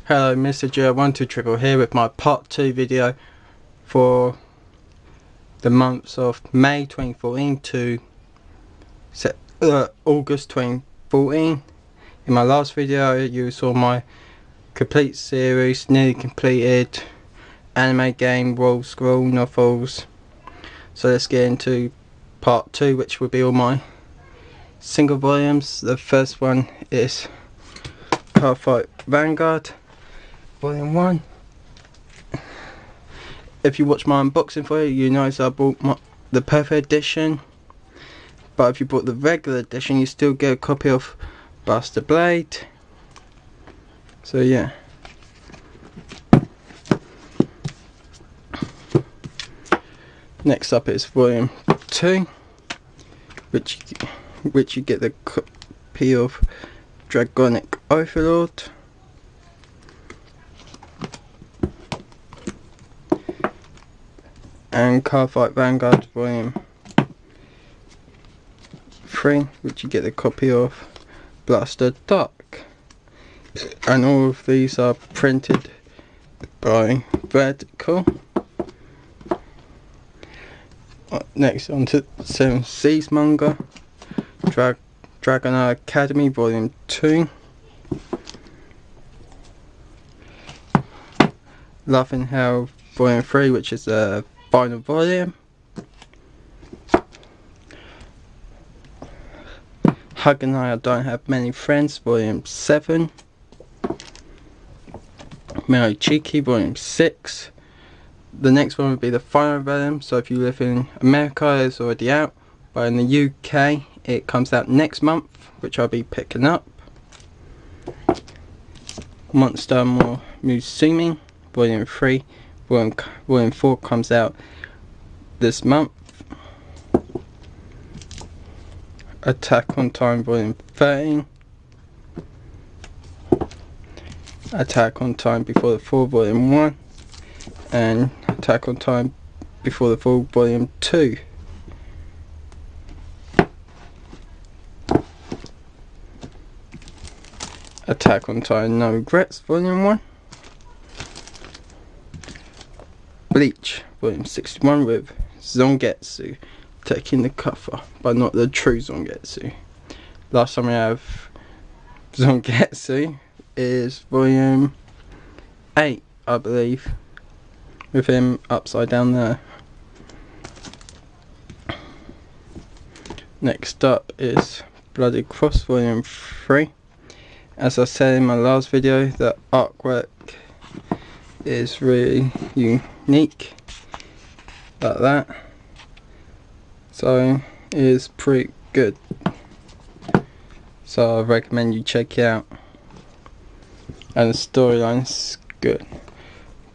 Hello, Mr. G12 here with my part 2 video for the months of May 2014 to August 2014. In my last video you saw my complete series, nearly completed anime game, roll scroll novels. So let's get into part 2, which will be all my single volumes. The first one is Cardfight Vanguard Volume 1. If you watch my unboxing for it, you notice I bought the Perfect Edition. But if you bought the regular edition, you still get a copy of Buster Blade. So yeah. Next up is Volume 2, which you get the copy of Dragonic Overlord. And Cardfight Vanguard Volume 3, which you get the copy of Blaster Dark. And all of these are printed by Vertical. Next on to 7 Seas Manga, Dragon Academy Volume 2, Laughing Hell Volume 3, which is a final volume, Hug and I Don't Have Many Friends Volume 7, Mary Cheeky Volume 6. The next one would be the final volume, so if you live in America it's already out, but in the UK it comes out next month, which I'll be picking up. Monster More Musume Volume 3, Volume 4 comes out this month. Attack on Titan Volume 13, Attack on Titan Before the Fall Volume 1, and Attack on Titan Before the Fall Volume 2. Attack on Titan No Regrets Volume 1. Bleach Volume 61 with Zongetsu taking the cover, but not the true Zongetsu. Last time we have Zongetsu is Volume 8, I believe, with him upside down there. Next up is Bloody Cross Volume 3. As I said in my last video, the artwork is really unique, like that. So it is pretty good. So I recommend you check it out. And the storyline's good.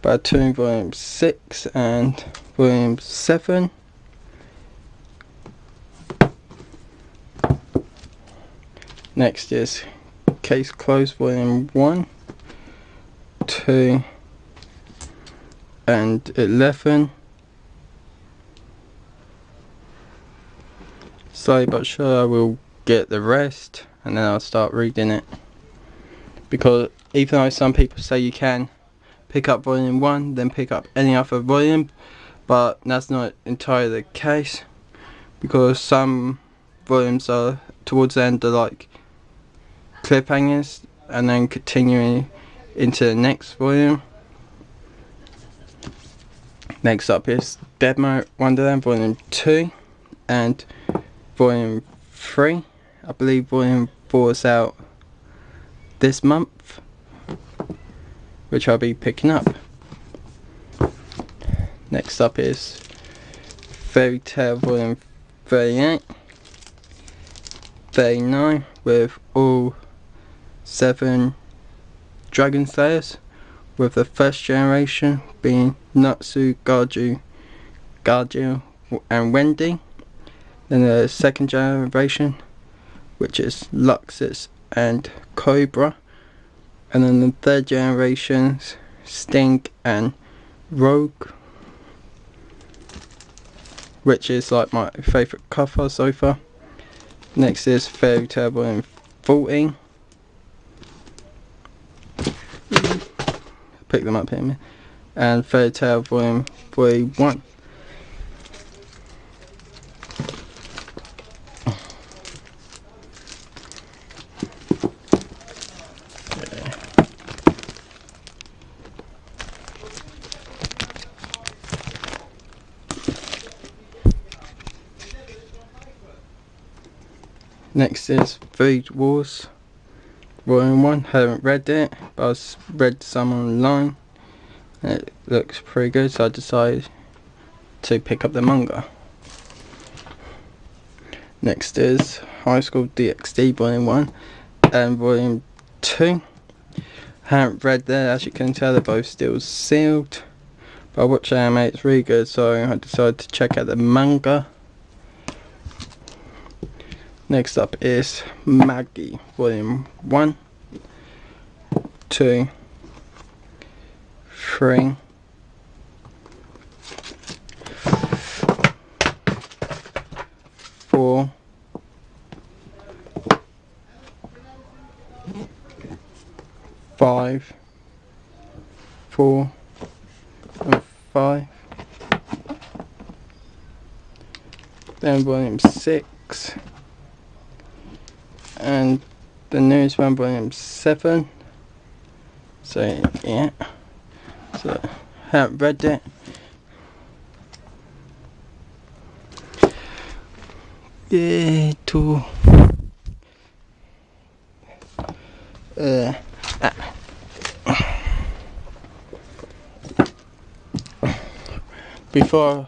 Platoon Volume 6 and Volume 7. Next is Case Closed Volume 1, 2 and 11. Slowly but surely I will get the rest and then I'll start reading it. Because even though some people say you can pick up Volume 1 then pick up any other volume, but that's not entirely the case, because some volumes are towards the end are like cliffhangers and then continuing into the next volume. Next up is Deadmau Wonderland Volume 2 and Volume 3. I believe Volume 4 is out this month, which I'll be picking up. Next up is Fairy Tail Volume 38, 39 with all 7 Dragon Slayers, with the first generation being Natsu, Gargiel and Wendy. Then the second generation, which is Luxus and Cobra. And then the third generation, Sting and Rogue, which is like my favourite cover so far. Next is Fairy Tail Volume 14. pick them up here. And Fairy Tail Volume 41. Next is Food Wars Volume 1. Haven't read it, but I've read some online and it looks pretty good, so I decided to pick up the manga. Next is High School DxD Volume 1 and Volume 2. Haven't read that, as you can tell they're both still sealed, but I watched the anime, it's really good, so I decided to check out the manga. Next up is Maggie Volume 1, 2, 3, 4, 5, 4 and 5. Then Volume 6. And the newest one, Volume 7. So yeah, so haven't read it. Yeah, to before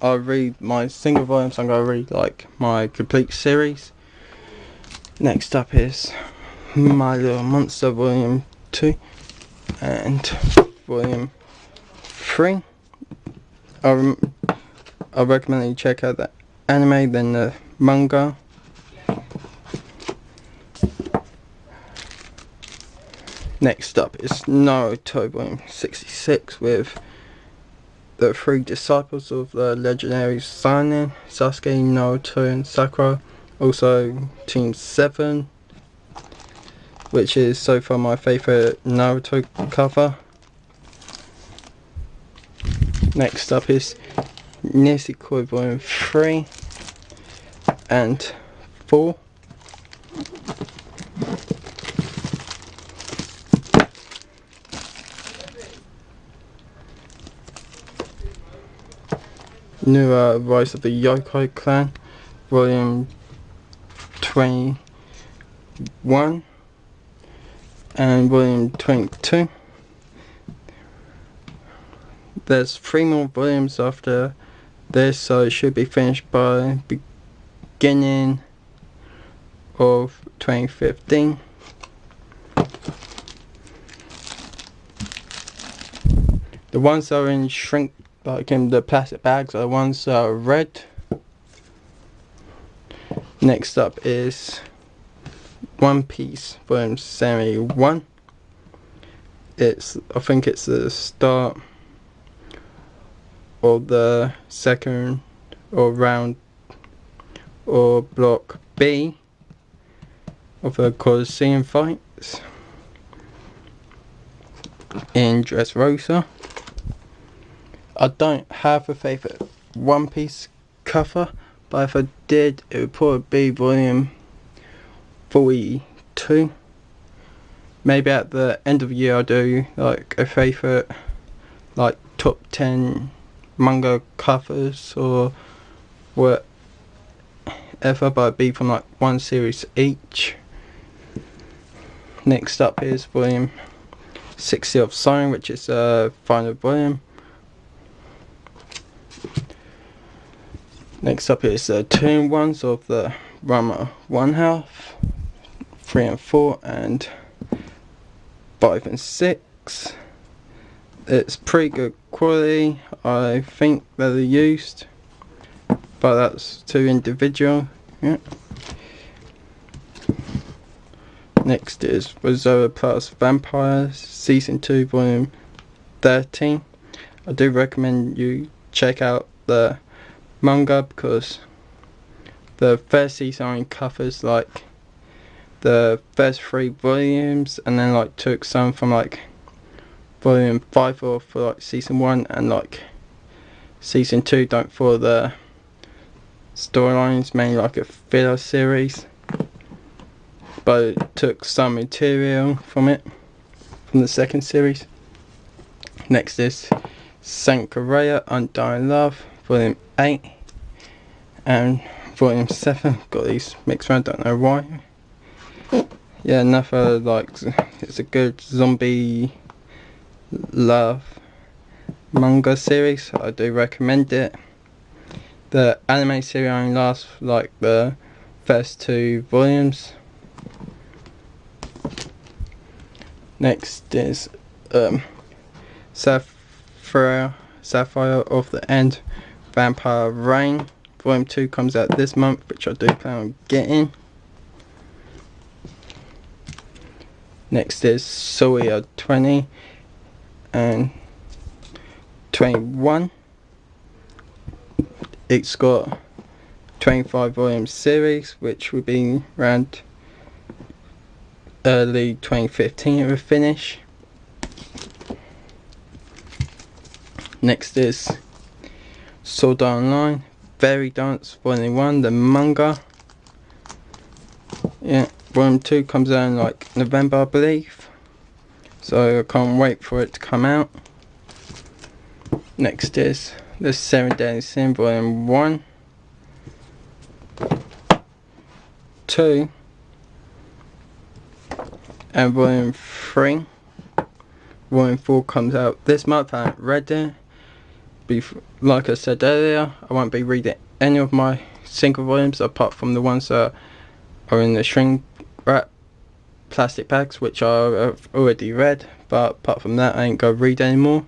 I read my single volumes, I'm gonna read like my complete series. Next up is My Little Monster Volume 2 and Volume 3. I recommend you check out the anime, then the manga. Next up is Naruto Volume 66 with the 3 disciples of the legendary Sannin, Sasuke, Naruto and Sakura. Also Team 7, which is so far my favourite Naruto cover. Next up is Nisekoi Volume 3 and 4. New Rise of the Yokai Clan Volume 21 and Volume 22. There's 3 more volumes after this, so it should be finished by beginning of 2015. The ones that are in shrink, like in the plastic bags, are the ones that are red. Next up is One Piece Volume 71. I think it's the start of the second or round or block B of the Colosseum fights in Dressrosa. I don't have a favourite One Piece cover, but if I did, it would probably be Volume 42. Maybe at the end of the year I'll do like a favourite, like top 10 manga covers or whatever, but it'd be from like one series each. Next up is Volume 60 of Siren, which is a final volume. Next up is the 2-in-1s of the Rama 1/2, 3 and 4, and 5 and 6. It's pretty good quality, I think, that they used, but that's too individual. Yeah. Next is Rosario Plus Vampires Season 2 Volume 13. I do recommend you check out the manga because the first season only covers like the first 3 volumes and then like took some from like volume 5 for like season 1, and like season 2 don't follow the storylines, mainly like a filler series, but it took some material from it, from the second series. Next is Sankareya Undying Love, volume 8 and volume 7. Got these mixed around, don't know why. Yeah, another like, it's a good zombie love manga series. I do recommend it. The anime series only lasts like the first 2 volumes. Next is Sapphire of the End, Vampire Rain. Volume 2 comes out this month, which I do plan on getting. Next is Soya 20 and 21. It's got 25 volume series, which will be around early 2015 it will finish. Next is Sword Art Online Fairy Dance Volume 1, the manga. Yeah, Volume 2 comes out in like November, I believe, so I can't wait for it to come out. Next is the 7 Deadly Sin Volume 1, 2 and Volume 3. Volume 4 comes out this month. I haven't read it. Like I said earlier, I won't be reading any of my single volumes apart from the ones that are in the shrink wrap plastic bags, which I've already read. But apart from that, I ain't gonna read anymore,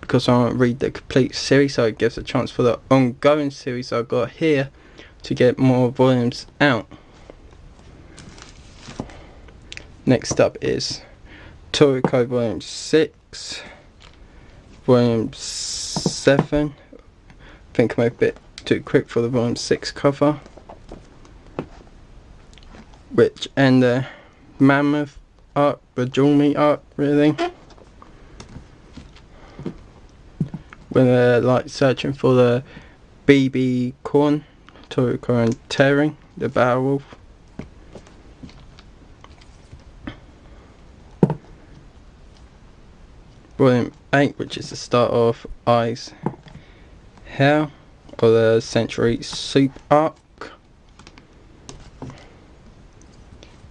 because I won't read the complete series, so it gives a chance for the ongoing series I've got here to get more volumes out. Next up is Toriko Volume 6, Volume 7. I think I'm a bit too quick for the Volume 6 cover, which end the Mammoth arc, the Jewelry arc, really, when they're like searching for the BB corn, Toriko and Terry, the Battle Wolf. Volume 8, which is the start of I's Hell, or the Century Soup arc.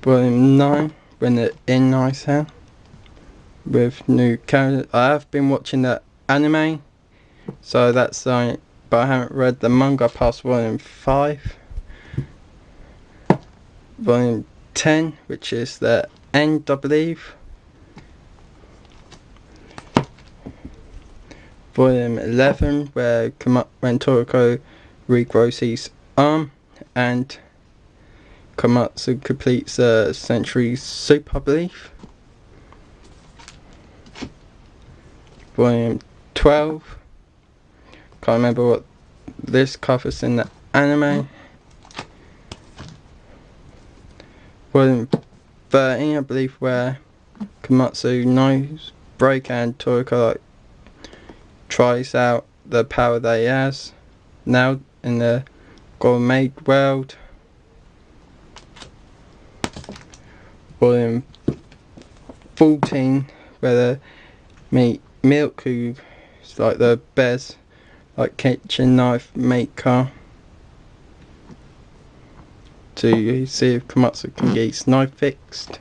Volume 9, when they're in I's Hell, with new characters. I have been watching the anime, so that's like, but I haven't read the manga past Volume 5. Volume 10, which is the end, I believe. Volume 11, when Toriko regrows his arm and Komatsu completes the Century Soup, I believe. Volume 12, can't remember what this covers in the anime. Volume 13, I believe, where Komatsu knows break and Toriko like tries out the power that he has now in the gourmet world. Volume 14, where they meet Milk, who's like the best like kitchen knife maker, to see if Komatsu can get his knife fixed.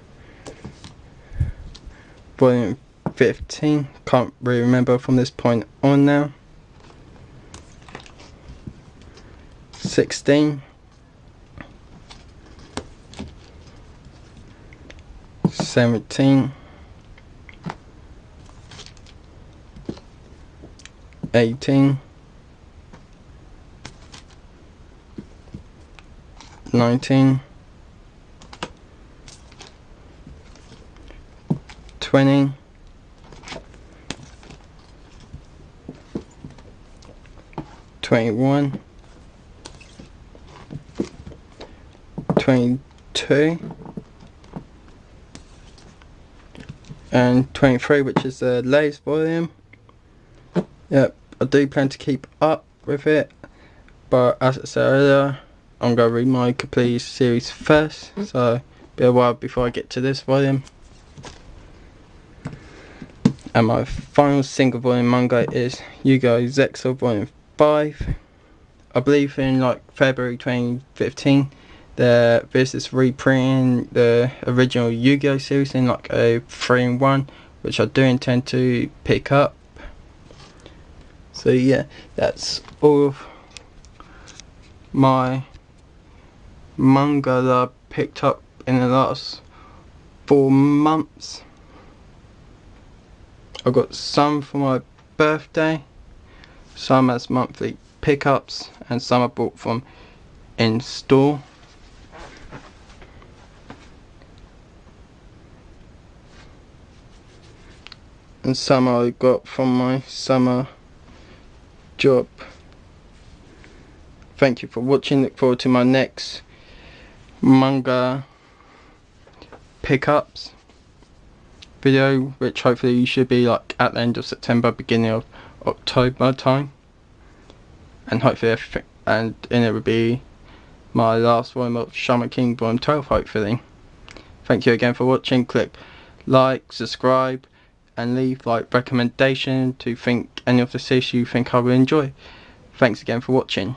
Volume 15, can't really remember from this point on now. 16, 17, 18, 19, 20, 21, 22, and 23, which is the latest volume. Yep, I do plan to keep up with it, but as I said earlier, I'm going to read my complete series first, so be a while before I get to this volume. And my final single volume manga is Yu-Gi-Oh! Zexal Volume 5. I believe in like February 2015 there's this reprinting the original Yu-Gi-Oh! Series in like a 3-in-1, which I do intend to pick up. So yeah, that's all of my manga that I picked up in the last 4 months. I got some for my birthday, some as monthly pickups, and some I bought from in store. And some I got from my summer job. Thank you for watching. Look forward to my next manga pickups video, which hopefully should be like at the end of September, beginning of October time. And hopefully and it will be my last volume of Shaman King Volume 12 hopefully. Thank you again for watching. Click like, subscribe, and leave like recommendation to think any of the series you think I will enjoy. Thanks again for watching.